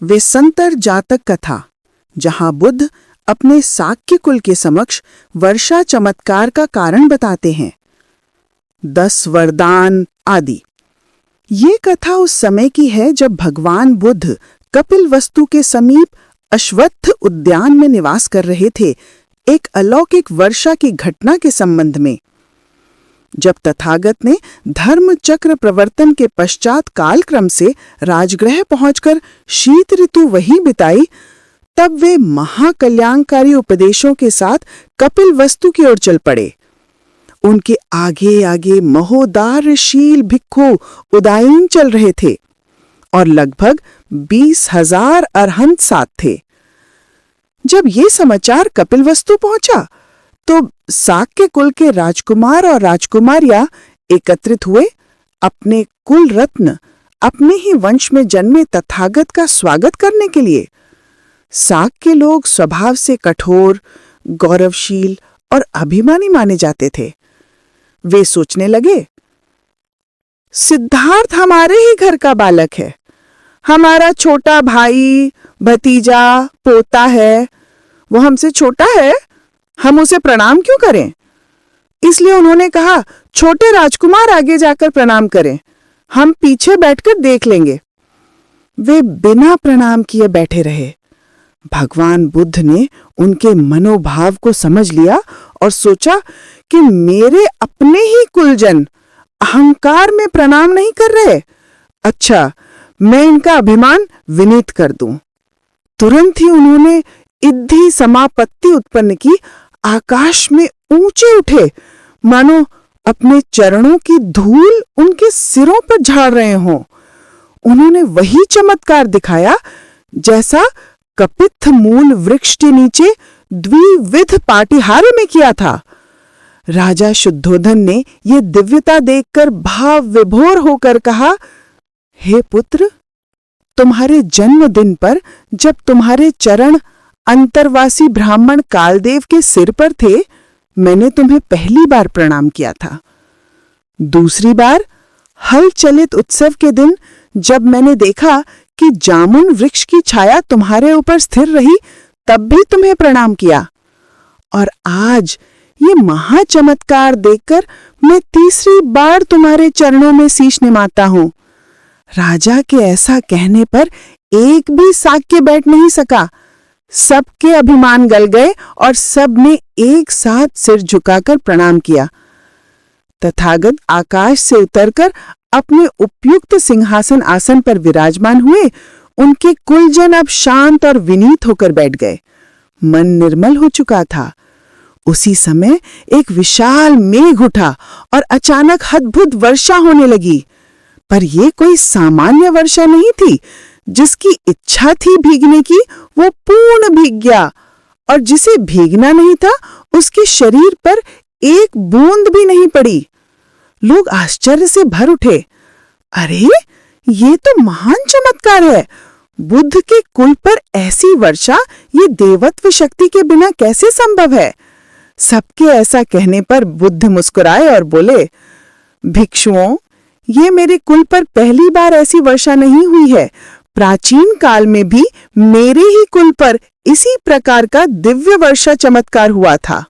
वेसंतर जातक कथा, जहां बुद्ध अपने शाक्य कुल के समक्ष वर्षा चमत्कार का कारण बताते हैं। 10 वरदान आदि। ये कथा उस समय की है जब भगवान बुद्ध कपिलवस्तु के समीप अश्वत्थ उद्यान में निवास कर रहे थे, एक अलौकिक वर्षा की घटना के संबंध में। जब तथागत ने धर्म चक्र प्रवर्तन के पश्चात कालक्रम से राजगृह पहुंचकर शीत ऋतु वहीं बिताई, तब वे महाकल्याणकारी उपदेशों के साथ कपिलवस्तु की ओर चल पड़े। उनके आगे आगे महोदारशील भिक्खु उदासीन चल रहे थे और लगभग 20,000 अरहंत साथ थे। जब ये समाचार कपिलवस्तु पहुंचा तो शाक्य कुल के राजकुमार और राजकुमारियां एकत्रित हुए। अपने कुल रत्न, अपने ही वंश में जन्मे तथागत का स्वागत करने के लिए। शाक्य लोग स्वभाव से कठोर, गौरवशील और अभिमानी माने जाते थे। वे सोचने लगे, सिद्धार्थ हमारे ही घर का बालक है, हमारा छोटा भाई, भतीजा, पोता है, वो हमसे छोटा है, हम उसे प्रणाम क्यों करें? इसलिए उन्होंने कहा, छोटे राजकुमार आगे जाकर प्रणाम करें, हम पीछे बैठकर देख लेंगे। वे बिना प्रणाम किए बैठे रहे। भगवान बुद्ध ने उनके मनोभाव को समझ लिया और सोचा कि मेरे अपने ही कुलजन अहंकार में प्रणाम नहीं कर रहे। अच्छा, मैं इनका अभिमान विनीत कर दूं। तुरंत ही उन्होंने इद्धि समापत्ति उत्पन्न की, आकाश में ऊंचे उठे, मानो अपने चरणों की धूल उनके सिरों पर झाड़ रहे हों। उन्होंने वही चमत्कार दिखाया जैसा कपित्थ मूल वृक्ष के नीचे द्विविध पाटिहार्य में किया था। राजा शुद्धोधन ने यह दिव्यता देखकर भाव विभोर होकर कहा, हे पुत्र, तुम्हारे जन्मदिन पर जब तुम्हारे चरण अंतरवासी ब्राह्मण कालदेव के सिर पर थे, मैंने तुम्हें पहली बार प्रणाम किया था। दूसरी बार हल चलित उत्सव के दिन जब मैंने देखा कि जामुन वृक्ष की छाया तुम्हारे ऊपर स्थिर रही, तब भी तुम्हें प्रणाम किया। और आज ये महाचमत्कार देखकर मैं तीसरी बार तुम्हारे चरणों में शीश निमाता हूं। राजा के ऐसा कहने पर एक भी शाक्य बैठ नहीं सका। सबके अभिमान गल गए और सब ने एक साथ सिर झुकाकर प्रणाम किया। तथागत आकाश से उतरकर अपने उपयुक्त सिंहासन आसन पर विराजमान हुए। उनके कुलजन अब शांत और विनीत होकर बैठ गए। मन निर्मल हो चुका था। उसी समय एक विशाल मेघ उठा और अचानक अद्भुत वर्षा होने लगी। पर यह कोई सामान्य वर्षा नहीं थी। जिसकी इच्छा थी भीगने की, वो पूर्ण भीग गया, और जिसे भीगना नहीं था उसके शरीर पर एक बूंद भी नहीं पड़ी। लोग आश्चर्य से भर उठे। अरे, ये तो महान चमत्कार है। बुद्ध के कुल पर ऐसी वर्षा ये देवत्व शक्ति के बिना कैसे संभव है? सबके ऐसा कहने पर बुद्ध मुस्कुराए और बोले, भिक्षुओं, ये मेरे कुल पर पहली बार ऐसी वर्षा नहीं हुई है। प्राचीन काल में भी मेरे ही कुल पर इसी प्रकार का दिव्य वर्षा चमत्कार हुआ था।